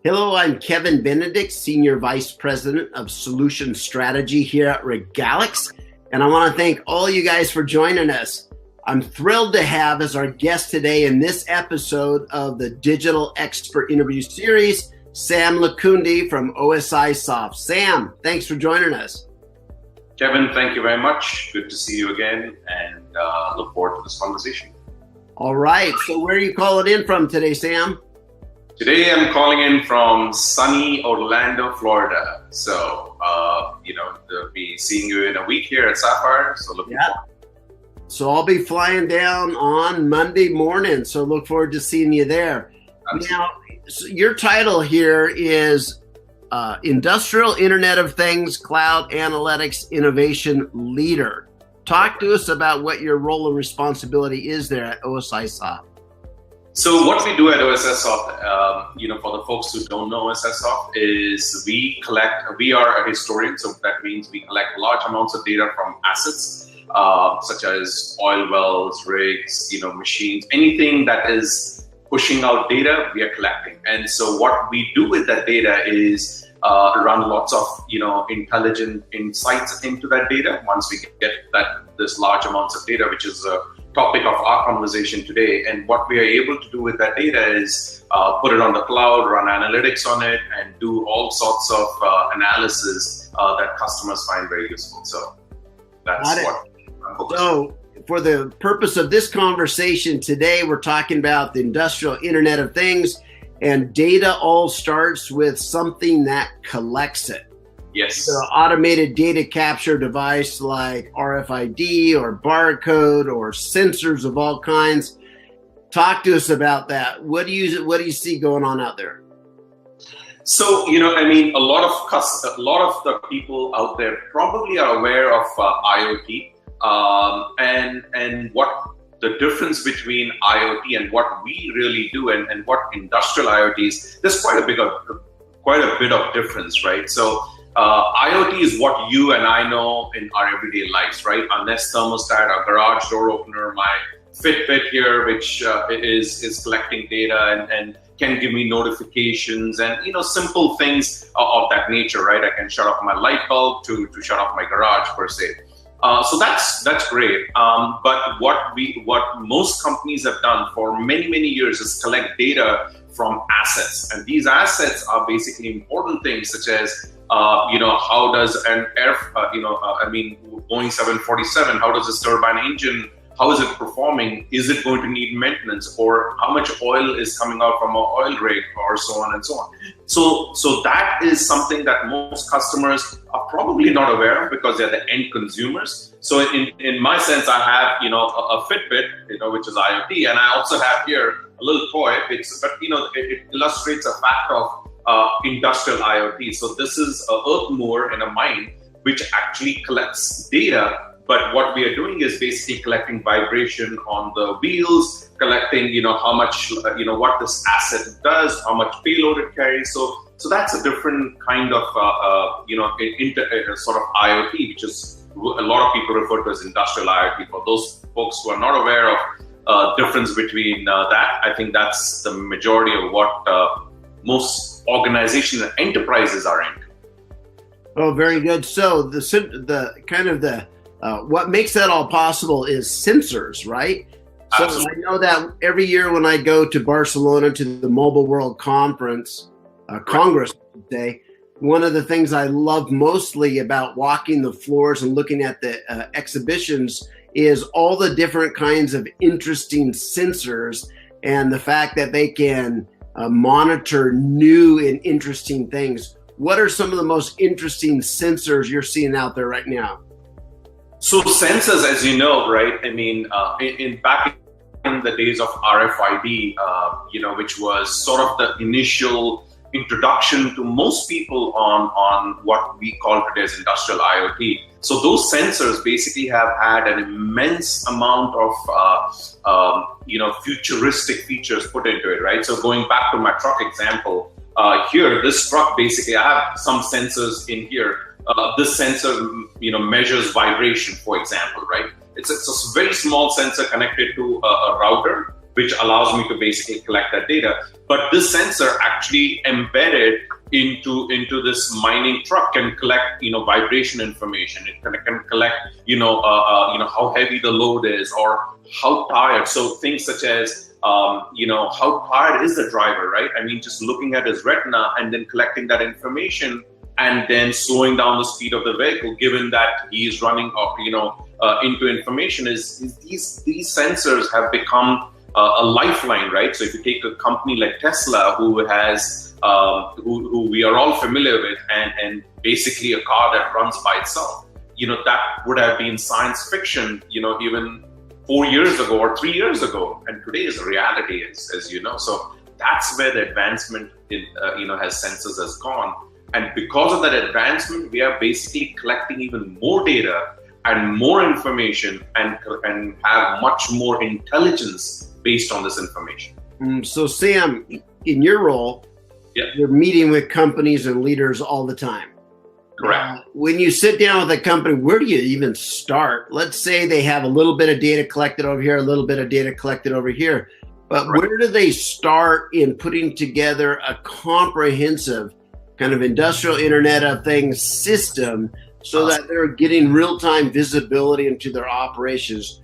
Hello, I'm Kevin Benedict, Senior Vice President of Solution Strategy here at Regalix, and I want to thank all you guys for joining us. I'm thrilled to have as our guest today in this episode of the Digital Expert Interview Series, Sam Lakkundi from OSIsoft. Sam, thanks for joining us. Kevin, thank you very much. Good to see you again, and look forward to this conversation. All right, so where are you calling in from today, Sam? Today I'm calling in from sunny Orlando, Florida. So, they'll be seeing you in a week here at Sapphire. So looking forward. So I'll be flying down on Monday morning. So look forward to seeing you there. Absolutely. Now, so your title here is Industrial Internet of Things Cloud Analytics Innovation Leader. Talk to us about what your role and responsibility is there at OSIsoft. So what we do at OSIsoft, for the folks who don't know OSIsoft, is we are a historian, so that means we collect large amounts of data from assets, such as oil wells, rigs, machines, anything that is pushing out data, we are collecting. And so what we do with that data is run lots of, intelligent insights into that data. Once we get this large amounts of data, which is a topic of our conversation today, and what we are able to do with that data is put it on the cloud, run analytics on it, and do all sorts of analysis that customers find very useful. So that's what I'm focused on. So for the purpose of this conversation today, we're talking about the industrial Internet of Things, and data all starts with something that collects it. Yes. The automated data capture device like RFID or barcode or sensors of all kinds. Talk to us about that. What do you see going on out there? So, a lot of the people out there probably are aware of IoT and what the difference between IoT and what we really do and what industrial IoT is. There's quite a bit of difference, right? So IoT is what you and I know in our everyday lives, right? Our Nest thermostat, our garage door opener, my Fitbit here, which is collecting data and can give me notifications and simple things of that nature, right? I can shut off my light bulb to shut off my garage per se. So that's great. But what most companies have done for many years is collect data from assets, and these assets are basically important things such as how does an Boeing 747, how does this turbine engine, how is it performing? Is it going to need maintenance, or how much oil is coming out from an oil rig, or so on and so on. So that is something that most customers are probably not aware of because they're the end consumers. So in my sense, I have a Fitbit, which is IoT, and I also have here a little toy. It illustrates a fact of industrial IoT. So this is a earth mower in a mine which actually collects data. But what we are doing is basically collecting vibration on the wheels, collecting, how much, what this asset does, how much payload it carries. So that's a different kind of, sort of IoT, which is a lot of people refer to as industrial IoT. For those folks who are not aware of difference between that, I think that's the majority of what most organizations and enterprises are into. Oh, very good. So what makes that all possible is sensors, right? Absolutely. So I know that every year when I go to Barcelona to the Mobile World Congress, today, one of the things I love mostly about walking the floors and looking at the exhibitions is all the different kinds of interesting sensors and the fact that they can monitor new and interesting things. What are some of the most interesting sensors you're seeing out there right now? So sensors, as you know, right? Back in the days of RFID, which was sort of the initial introduction to most people on what we call today as industrial IoT. So those sensors basically have had an immense amount of, futuristic features put into it, right? So going back to my truck example, here, this truck basically, I have some sensors in here. This sensor, measures vibration, for example, right? It's a very small sensor connected to a router, which allows me to basically collect that data. But this sensor actually embedded into this mining truck can collect, vibration information. It can collect, how heavy the load is or how tired. So things such as, how tired is the driver, right? I mean, just looking at his retina and then collecting that information and then slowing down the speed of the vehicle, given that he is running up, into information is these sensors have become a lifeline, right? So if you take a company like Tesla, who has, who we are all familiar with, and basically a car that runs by itself, that would have been science fiction, even 4 years ago or 3 years ago, and today is a reality, as you know. So that's where the advancement in, has sensors has gone. And because of that advancement, we are basically collecting even more data and more information and have much more intelligence based on this information. So Sam, in your role, you're meeting with companies and leaders all the time. Correct. When you sit down with a company, where do you even start? Let's say they have a little bit of data collected over here, a little bit of data collected over here, but where do they start in putting together a comprehensive kind of industrial Internet of Things system so that they're getting real-time visibility into their operations?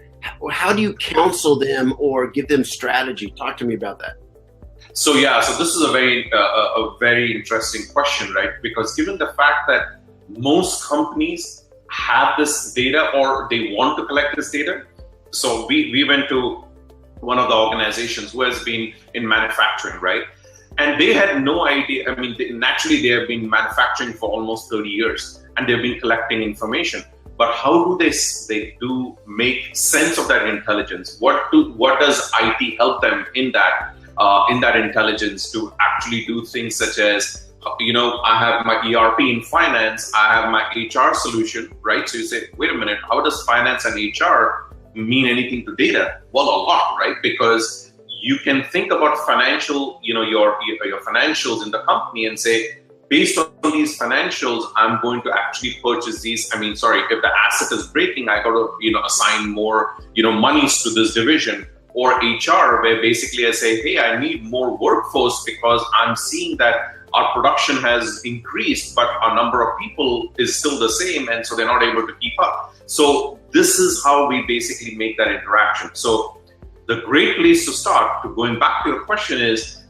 How do you counsel them or give them strategy? Talk to me about that. So this is a very interesting question, right? Because given the fact that most companies have this data or they want to collect this data. So we went to one of the organizations who has been in manufacturing, right? And they had no idea. I mean, naturally, they have been manufacturing for almost 30 years and they've been collecting information. But how do they do make sense of that intelligence? What does IT help them in that intelligence to actually do things such as, I have my ERP in finance, I have my HR solution, right? So you say, wait a minute, how does finance and HR mean anything to data? Well, a lot, right? Because you can think about financial, your financials in the company and say, based on these financials, I'm going to actually purchase these. I mean, sorry, if the asset is breaking, I got to, assign more, monies to this division. Or HR, where basically I say, hey, I need more workforce because I'm seeing that our production has increased, but our number of people is still the same, and so they're not able to keep up. So this is how we basically make that interaction. So the great place to start, going back to your question, is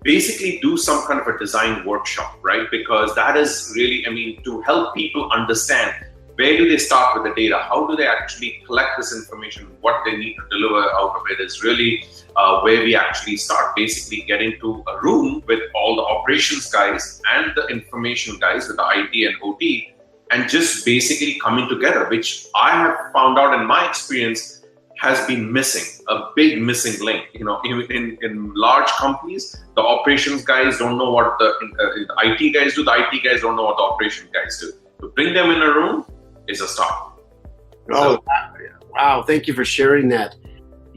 basically do some kind of a design workshop, right? Because that is really, to help people understand where do they start with the data? How do they actually collect this information? What they need to deliver out of it is really where we actually start. Basically get into a room with all the operations guys and the information guys with the IT and OT, and just basically coming together, which I have found out in my experience has been missing, a big missing link. In large companies, the operations guys don't know what the IT guys do. The IT guys don't know what the operations guys do. To bring them in a room is a start. Oh, wow. Thank you for sharing that.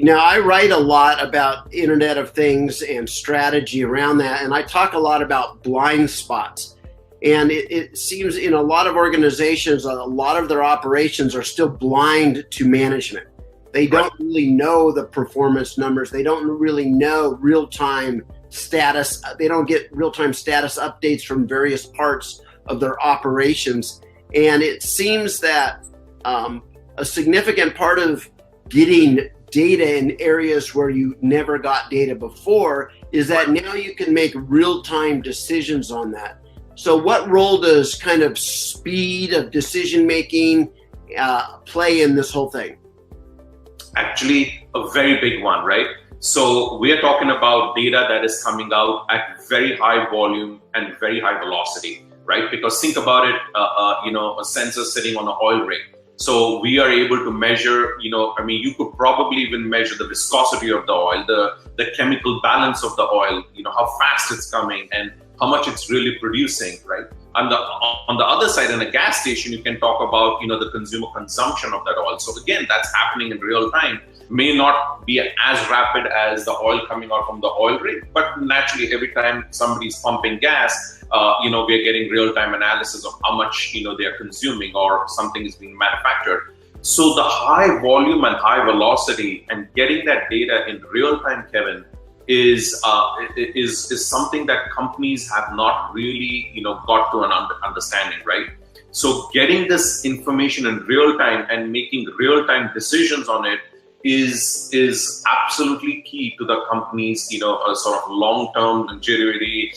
I write a lot about Internet of Things and strategy around that. And I talk a lot about blind spots. And it seems in a lot of organizations, a lot of their operations are still blind to management. They don't really know the performance numbers. They don't really know real-time status. They don't get real-time status updates from various parts of their operations. And it seems that a significant part of getting data in areas where you never got data before is that now you can make real-time decisions on that. So what role does kind of speed of decision-making play in this whole thing? Actually, a very big one, right? So we are talking about data that is coming out at very high volume and very high velocity. Right? Because think about it, a sensor sitting on an oil rig. So we are able to measure, you could probably even measure the viscosity of the oil, the chemical balance of the oil, how fast it's coming and how much it's really producing, right? On the other side, in a gas station, you can talk about, the consumer consumption of that oil. So again, that's happening in real time. May not be as rapid as the oil coming out from the oil rig, but naturally every time somebody's pumping gas, we're getting real-time analysis of how much, they're consuming or something is being manufactured. So the high volume and high velocity and getting that data in real time, Kevin, is something that companies have not really, got to an understanding, right? So getting this information in real time and making real time decisions on it is absolutely key to the company's, sort of long-term longevity,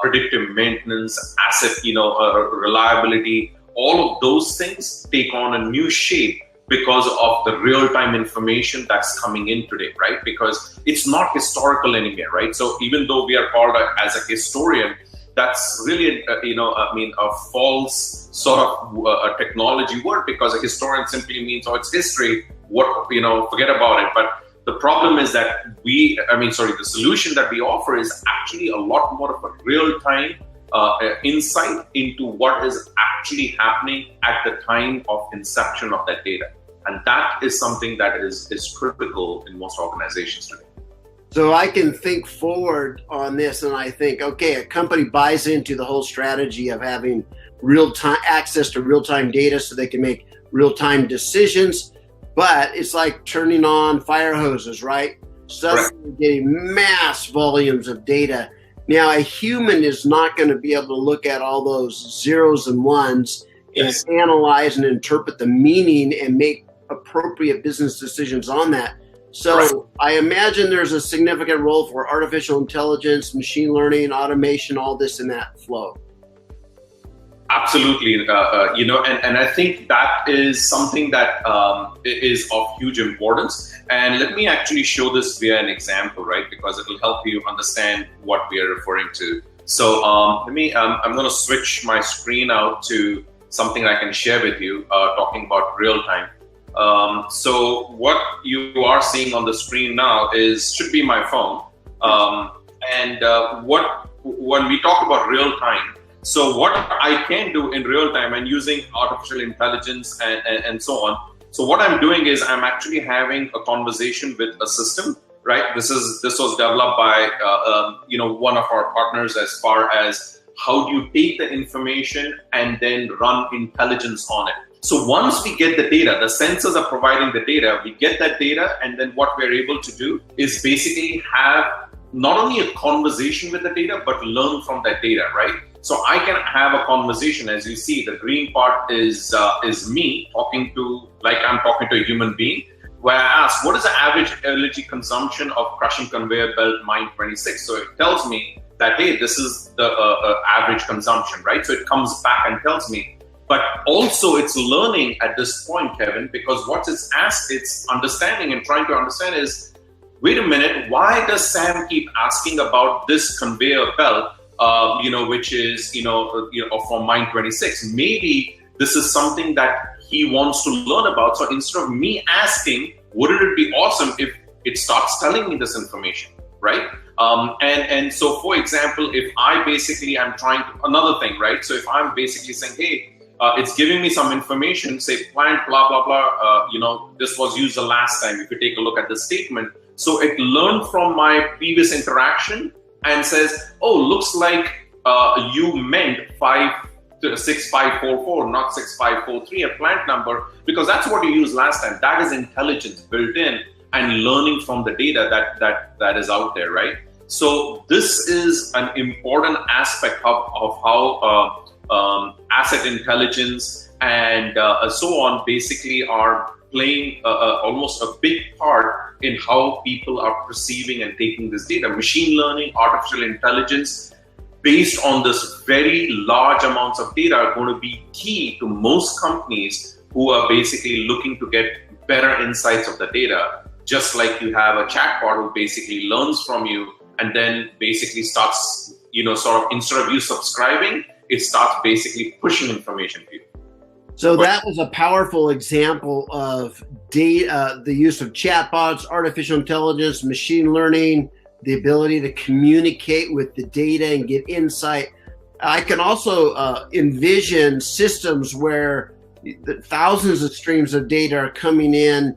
predictive maintenance, asset, reliability. All of those things take on a new shape because of the real-time information that's coming in today, right? Because it's not historical anymore, right? So even though we are called as a historian, that's really, a false sort of a technology word, because a historian simply means, oh, it's history. Forget about it. But the problem is that the solution that we offer is actually a lot more of a real-time insight into what is actually happening at the time of inception of that data. And that is something that is critical in most organizations today. So I can think forward on this and I think, okay, a company buys into the whole strategy of having real-time access to real-time data so they can make real-time decisions, but it's like turning on fire hoses, right? Suddenly getting mass volumes of data. Now, a human is not going to be able to look at all those zeros and ones and analyze and interpret the meaning and make appropriate business decisions on that. So I imagine there's a significant role for artificial intelligence, machine learning, automation, all this in that flow. Absolutely, and I think that is something that is of huge importance. And let me actually show this via an example, right? Because it will help you understand what we are referring to. So I'm going to switch my screen out to something I can share with you, talking about real time. So what you are seeing on the screen now should be my phone. When we talk about real time, so what I can do in real time and using artificial intelligence and so on. So what I'm doing is I'm actually having a conversation with a system, right? This was developed by one of our partners as far as how do you take the information and then run intelligence on it. So once we get the data, the sensors are providing the data, we get that data, and then what we're able to do is basically have not only a conversation with the data, but learn from that data, right? So I can have a conversation. As you see, the green part is me talking to a human being, where I ask, what is the average energy consumption of crushing conveyor belt mine 26? So it tells me that, hey, this is the average consumption, right? So it comes back and tells me. But also it's learning at this point, Kevin, because what it's understanding and trying to understand is, wait a minute, why does Sam keep asking about this conveyor belt, which is, from mine 26? Maybe this is something that he wants to learn about. So instead of me asking, wouldn't it be awesome if it starts telling me this information, right? And so, for example, if I basically am trying to, another thing, right? So if I'm basically saying, hey, it's giving me some information, say plant, blah, blah, blah, this was used the last time. You could take a look at the statement. So it learned from my previous interaction and says, oh, looks like you meant 6544, not 6543, a plant number, because that's what you used last time. That is intelligence built in and learning from the data that is out there, right? So this is an important aspect of how asset intelligence and so on basically are playing almost a big part in how people are perceiving and taking this data. Machine learning, artificial intelligence, based on this very large amounts of data, are going to be key to most companies who are basically looking to get better insights of the data. Just like you have a chatbot who basically learns from you and then basically starts, sort of, instead of you subscribing, it starts basically pushing information to you. So that was a powerful example of data, the use of chatbots, artificial intelligence, machine learning, the ability to communicate with the data and get insight. I can also envision systems where thousands of streams of data are coming in,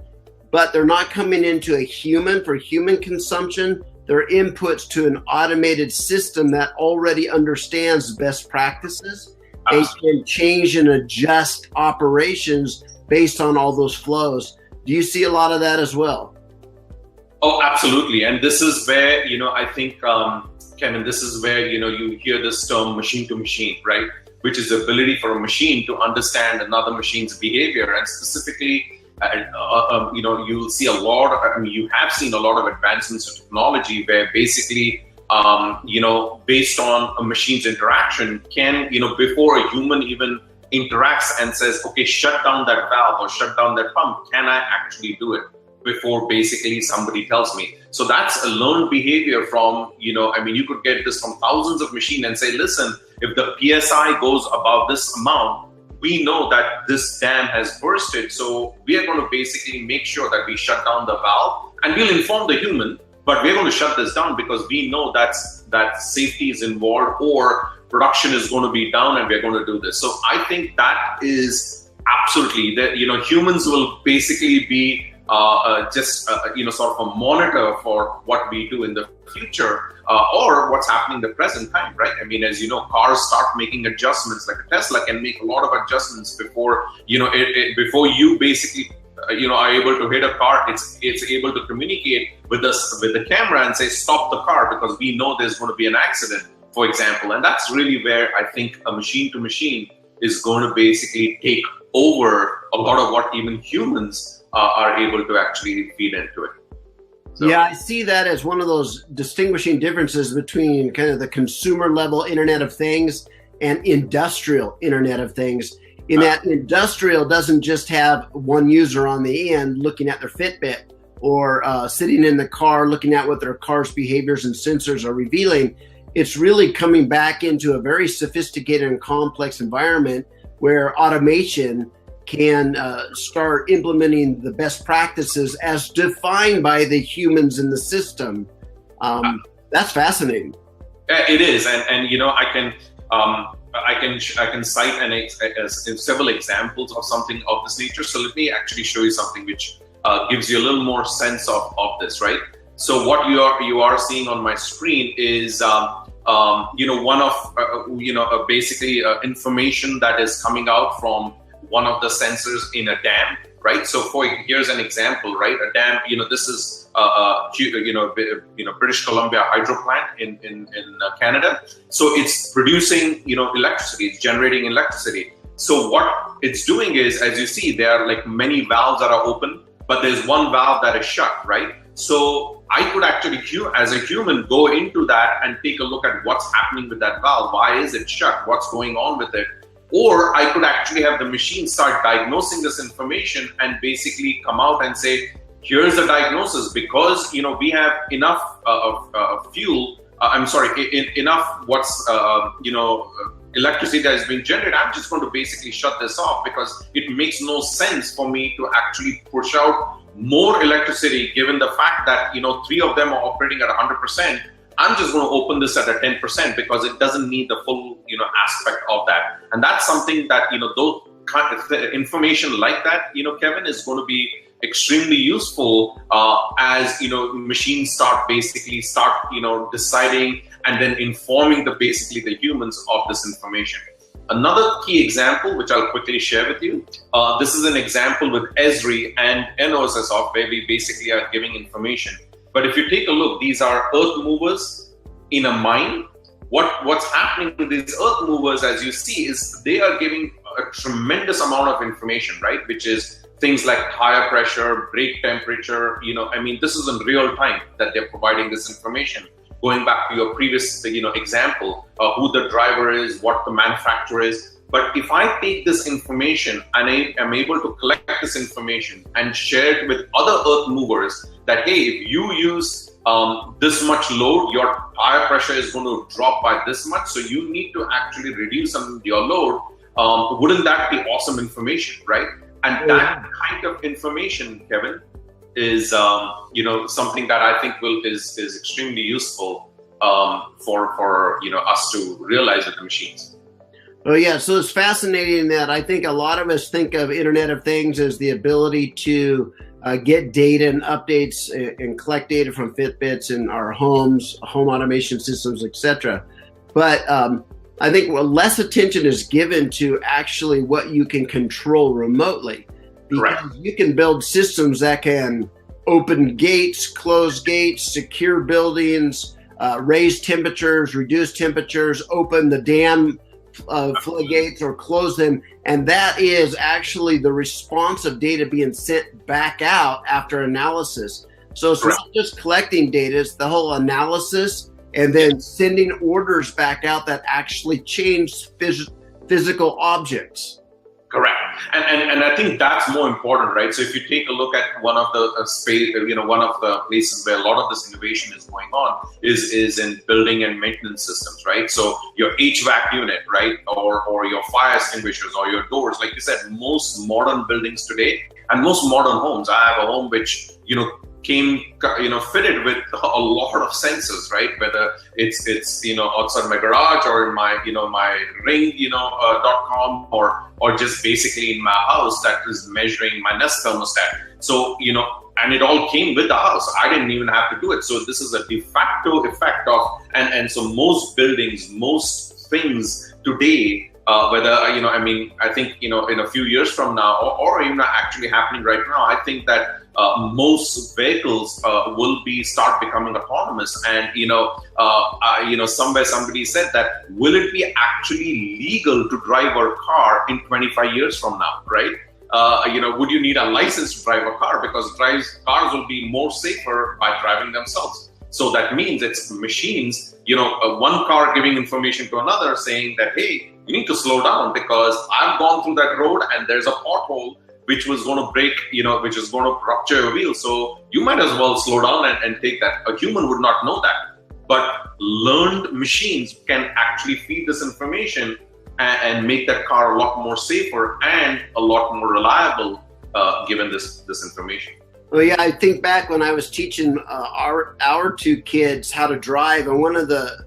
but they're not coming into a human for human consumption. They're inputs to an automated system that already understands best practices and can change and adjust operations based on all those flows. Do you see a lot of that as well? Oh, absolutely. And this is where, I think, Kevin, this is where, you hear this term machine to machine, right? Which is the ability for a machine to understand another machine's behavior. And specifically, you'll see you have seen a lot of advancements in technology where basically, based on a machine's interaction before a human even interacts and says, okay, shut down that valve or shut down that pump, can I actually do it before basically somebody tells me? So that's a learned behavior from, you could get this from thousands of machines and say, listen, if the PSI goes above this amount, we know that this dam has bursted. So we are going to basically make sure that we shut down the valve, and we'll inform the human, but we're going to shut this down because we know that safety is involved or production is going to be down, and we're going to do this. So I think that is absolutely that, humans will basically be sort of a monitor for what we do in the future or what's happening in the present time, right? I mean, as you know, cars start making adjustments. Like a Tesla can make a lot of adjustments before before you basically are able to hit a car. It's able to communicate with the camera and say stop the car because we know there's going to be an accident, for example. And that's really where I think a machine to machine is going to basically take over a lot of what even humans are able to actually feed into it. So. Yeah, I see that as one of those distinguishing differences between kind of the consumer level Internet of Things and industrial Internet of Things. In that industrial doesn't just have one user on the end looking at their Fitbit or sitting in the car looking at what their car's behaviors and sensors are revealing. It's really coming back into a very sophisticated and complex environment where automation can start implementing the best practices as defined by the humans in the system. That's fascinating. It is, and I can cite several examples of something of this nature. So let me actually show you something which gives you a little more sense of this, right? So what you are seeing on my screen is one of basically information that is coming out from one of the sensors in a dam, right? So here's an example, right? A dam, this is British Columbia hydro plant in Canada. So it's producing, electricity, it's generating electricity. So what it's doing is, as you see, there are like many valves that are open, but there's one valve that is shut, right? So I could actually, as a human, go into that and take a look at what's happening with that valve. Why is it shut? What's going on with it? Or I could actually have the machine start diagnosing this information and basically come out and say, here's the diagnosis, because we have enough enough electricity that is being generated. I'm just going to basically shut this off because it makes no sense for me to actually push out more electricity given the fact that 3 of them are operating at 100%. I'm just going to open this at a 10% because it doesn't need the full, aspect of that. And that's something that, those kind of information like that, Kevin, is going to be extremely useful as, machines start deciding and then informing the humans of this information. Another key example, which I'll quickly share with you, this is an example with Esri and OSIsoft where we basically are giving information. But if you take a look, these are earth movers in a mine. What's happening with these earth movers, as you see, is they are giving a tremendous amount of information, right? Which is things like tire pressure, brake temperature. This is in real time that they're providing this information. Going back to your previous, example, who the driver is, what the manufacturer is. But if I take this information and I am able to collect this information and share it with other earth movers, that hey, if you use this much load, your tire pressure is going to drop by this much, so you need to actually reduce your load. Wouldn't that be awesome information, right? And that kind of information, Kevin, is something that I think is extremely useful for us to realize with the machines. Oh yeah, so it's fascinating that I think a lot of us think of Internet of Things as the ability to get data and updates and collect data from Fitbits in our homes, home automation systems, etc. But I think less attention is given to actually what you can control remotely. because you can build systems that can open gates, close gates, secure buildings, raise temperatures, reduce temperatures, open the dam floodgates or close them. And that is actually the response of data being sent back out after analysis. So it's not just collecting data, it's the whole analysis and then sending orders back out that actually change physical objects. Correct. And I think that's more important, right? So if you take a look at one of the space, one of the places where a lot of this innovation is going on is in building and maintenance systems, right? So your HVAC unit, right? Or your fire extinguishers or your doors, like you said, most modern buildings today and most modern homes. I have a home which, came fitted with a lot of sensors, right? Whether it's outside my garage or in my my ring .com or just basically in my house that is measuring my Nest thermostat. So and it all came with the house. I didn't even have to do it. So this is a de facto effect of and so most buildings, most things today. Whether I think in a few years from now, or even actually happening right now, I think that most vehicles will start becoming autonomous. And somewhere somebody said that will it be actually legal to drive a car in 25 years from now, right? Would you need a license to drive a car because cars will be more safer by driving themselves. So that means it's machines, one car giving information to another saying that, hey, you need to slow down because I've gone through that road and there's a pothole which was going to break, which is going to rupture your wheel. So you might as well slow down and take that. A human would not know that. But learned machines can actually feed this information and make that car a lot more safer and a lot more reliable given this information. Well, yeah, I think back when I was teaching our two kids how to drive, and one of the,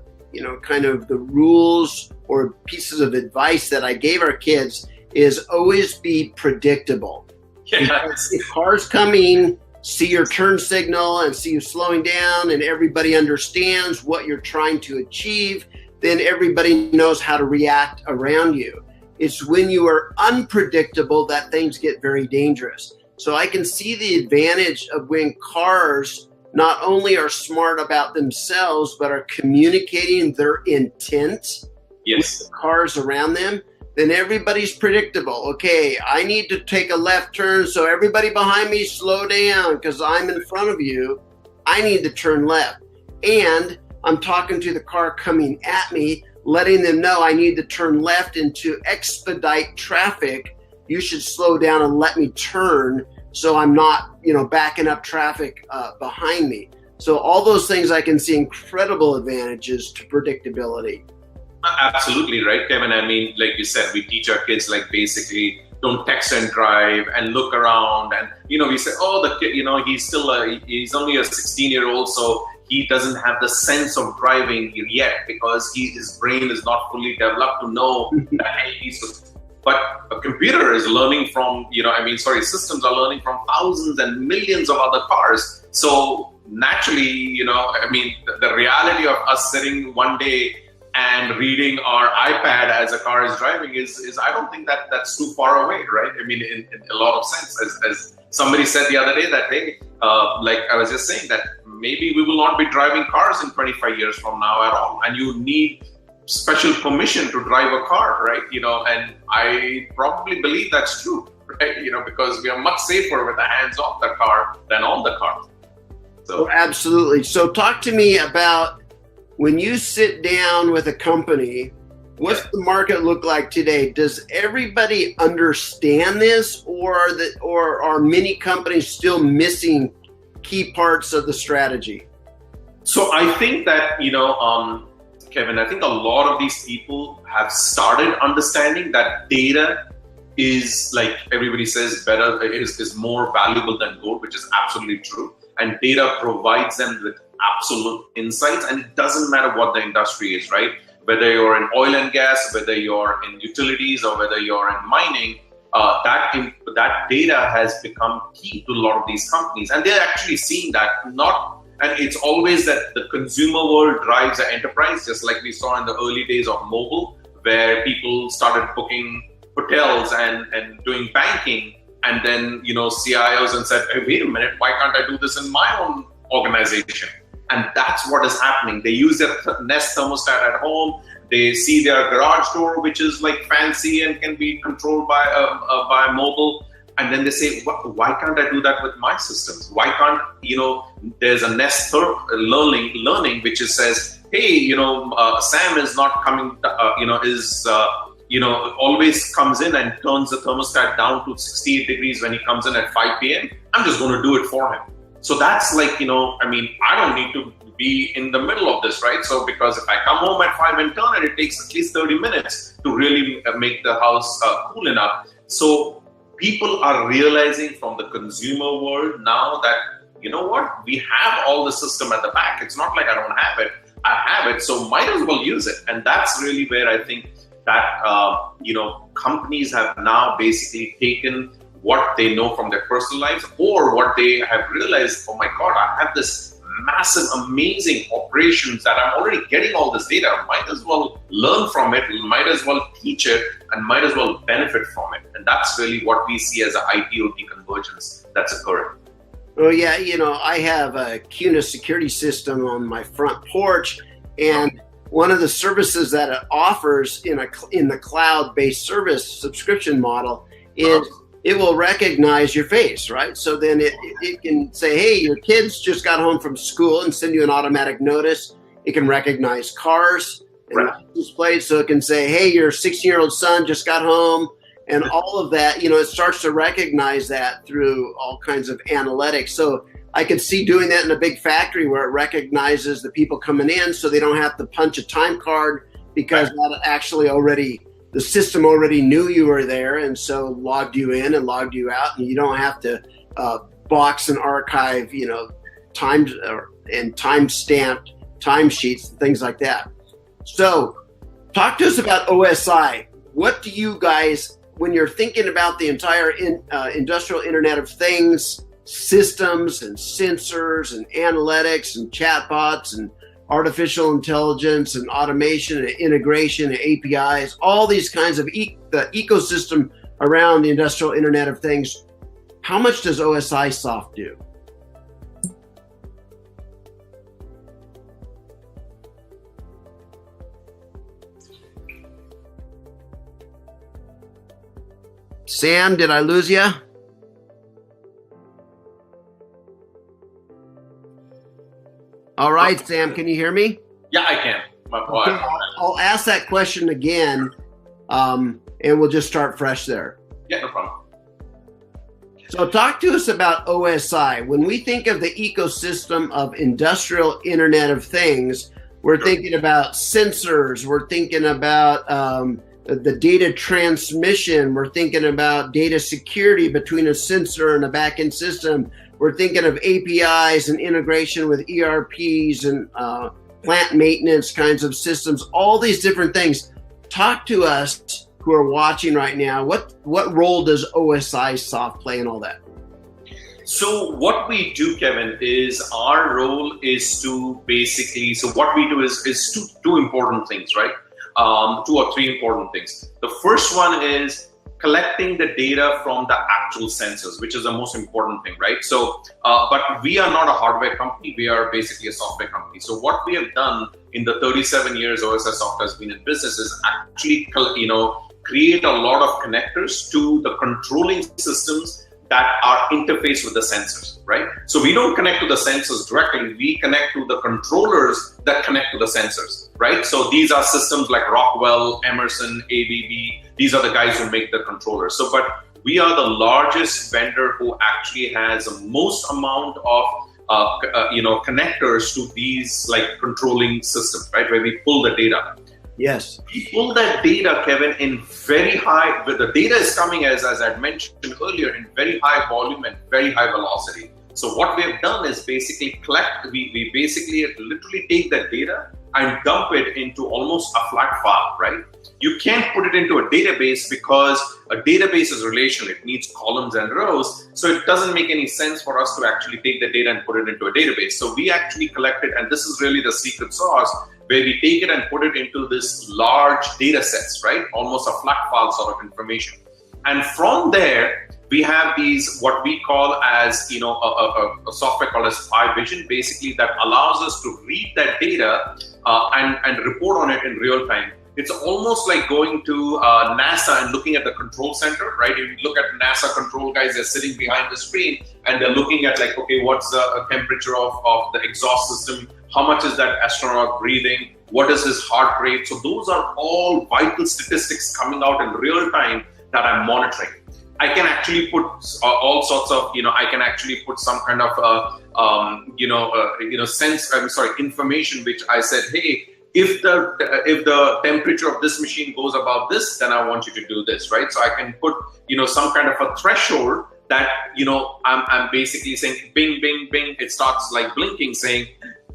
kind of the rules or pieces of advice that I gave our kids is always be predictable. Because if cars coming, see your turn signal and see you slowing down and everybody understands what you're trying to achieve, then everybody knows how to react around you. It's when you are unpredictable that things get very dangerous. So I can see the advantage of when cars not only are smart about themselves, but are communicating their intent with the cars around them, then everybody's predictable. Okay, I need to take a left turn, so everybody behind me slow down because I'm in front of you. I need to turn left. And I'm talking to the car coming at me, letting them know I need to turn left and to expedite traffic, you should slow down and let me turn so I'm not, backing up traffic behind me. So all those things I can see incredible advantages to predictability. Absolutely right, Kevin. I mean, like you said, we teach our kids like basically don't text and drive and look around. And, we say, oh, the kid, he's only a 16-year-old. So he doesn't have the sense of driving yet because his brain is not fully developed to know that but a computer is learning from, systems are learning from thousands and millions of other cars. So naturally, the reality of us sitting one day and reading our iPad as a car is driving is I don't think that's too far away, right? I mean, in a lot of sense, as somebody said the other day that, hey, like I was just saying that maybe we will not be driving cars in 25 years from now at all. And you need special permission to drive a car, right? And I probably believe that's true, right? Because we are much safer with the hands off the car than on the car. So absolutely. So talk to me about when you sit down with a company, what's the market look like today? Does everybody understand this, or are many companies still missing key parts of the strategy? So I think that, Kevin, I think a lot of these people have started understanding that data is, like everybody says, better is more valuable than gold, which is absolutely true. And data provides them with absolute insights, and it doesn't matter what the industry is, right? Whether you're in oil and gas, whether you're in utilities, or whether you're in mining, that data has become key to a lot of these companies, and they're actually seeing that and it's always that the consumer world drives the enterprise, just like we saw in the early days of mobile, where people started booking hotels and doing banking. and then, CIOs and said, hey, wait a minute, why can't I do this in my own organization? And that's what is happening. They use their Nest thermostat at home. They see their garage door, which is like fancy and can be controlled by mobile. And then they say, why can't I do that with my systems? Why can't, there's a Nest learning, which says, hey, Sam is not coming, always comes in and turns the thermostat down to 68 degrees when he comes in at 5 p.m. I'm just going to do it for him. So that's like, I don't need to be in the middle of this, right? So because if I come home at 5 and turn it, it takes at least 30 minutes to really make the house cool enough. So people are realizing from the consumer world now that, you know what, we have all the system at the back. It's not like I don't have it. I have it, so might as well use it. And that's really where I think that, companies have now basically taken what they know from their personal lives or what they have realized, oh my God, I have this massive, amazing operations that I'm already getting all this data. I might as well learn from it, might as well teach it, and might as well benefit from it. And that's really what we see as an IT-OT convergence that's occurring. Oh yeah, I have a CUNA security system on my front porch, and one of the services that it offers in the cloud-based service subscription model is it will recognize your face, right? So then it can say, hey, your kids just got home from school, and send you an automatic notice. It can recognize cars and license plates, so it can say, hey, your 16-year-old son just got home. And all of that, it starts to recognize that through all kinds of analytics. So I could see doing that in a big factory where it recognizes the people coming in so they don't have to punch a time card because that actually the system already knew you were there and so logged you in and logged you out. And you don't have to box and archive, times and time-stamped timesheets and things like that. So talk to us about OSI. What do you guys, when you're thinking about the entire industrial Internet of Things, systems and sensors and analytics and chatbots and artificial intelligence and automation and integration and APIs, all these kinds of the ecosystem around the industrial Internet of Things, how much does OSIsoft do? Sam, did I lose you? All right, Sam, can you hear me? Yeah, I can. Okay, I'll ask that question again, and we'll just start fresh there. Yeah, no problem. So talk to us about OSI. When we think of the ecosystem of industrial Internet of Things, we're thinking about sensors, we're thinking about the data transmission, we're thinking about data security between a sensor and a backend system. We're thinking of APIs and integration with ERPs and plant maintenance kinds of systems, all these different things. Talk to us who are watching right now. What role does OSIsoft play in all that? So what we do, Kevin, is our role is to basically, so what we do is two important things, right? 2 or 3 important things. The first one is collecting the data from the actual sensors, which is the most important thing, right? So, but we are not a hardware company. We are basically a software company. So what we have done in the 37 years OSIsoft has been in business is actually, create a lot of connectors to the controlling systems that are interfaced with the sensors, right? So we don't connect to the sensors directly. We connect to the controllers that connect to the sensors, right? So these are systems like Rockwell, Emerson, ABB. These are the guys who make the controllers. So, but we are the largest vendor who actually has the most amount of connectors to these like controlling systems, right? Where we pull the data. Yes. We pull that data, Kevin, in very high, but the data is coming as I mentioned earlier, in very high volume and very high velocity. So what we have done is basically we basically literally take that data and dump it into almost a flat file, right? You can't put it into a database because a database is relational. It needs columns and rows. So it doesn't make any sense for us to actually take the data and put it into a database. So we actually collect it, and this is really the secret sauce, where we take it and put it into this large data sets, right? Almost a flat file sort of information. And from there, we have these, what we call as, a software called as Spy Vision, basically that allows us to read that data and report on it in real time. It's almost like going to NASA and looking at the control center, right? If you look at NASA control guys, they're sitting behind the screen and they're looking at like, okay, what's the temperature of the exhaust system? How much is that astronaut breathing? What is his heart rate? So those are all vital statistics coming out in real time that I'm monitoring. I can actually put all sorts of, I can actually put some kind of, information, which I said, hey, if the temperature of this machine goes above this, then I want you to do this, right? So I can put, some kind of a threshold that, I'm basically saying, bing, bing, bing. It starts like blinking saying,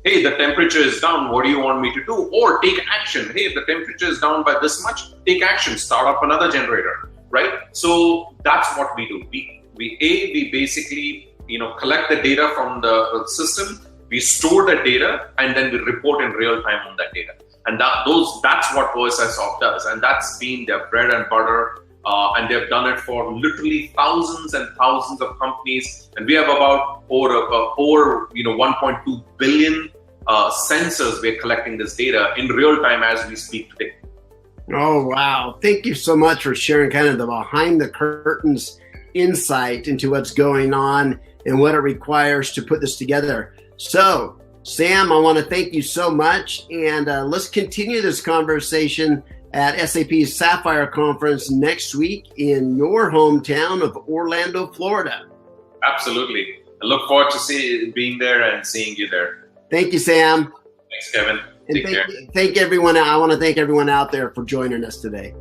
hey, the temperature is down. What do you want me to do? Or take action. Hey, if the temperature is down by this much, take action. Start up another generator, right? So that's what we do. We basically, collect the data from the system. We store the data and then we report in real time on that data. And that's what OSIsoft does. And that's been their bread and butter. And they've done it for literally thousands and thousands of companies. And we have about over 1.2 billion sensors. We're collecting this data in real time as we speak today. Oh, wow. Thank you so much for sharing kind of the behind the curtains insight into what's going on and what it requires to put this together. So, Sam, I want to thank you so much. And let's continue this conversation at SAP's Sapphire Conference next week in your hometown of Orlando, Florida. Absolutely. I look forward to being there and seeing you there. Thank you, Sam. Thanks, Kevin. Take care. Thank everyone. I want to thank everyone out there for joining us today.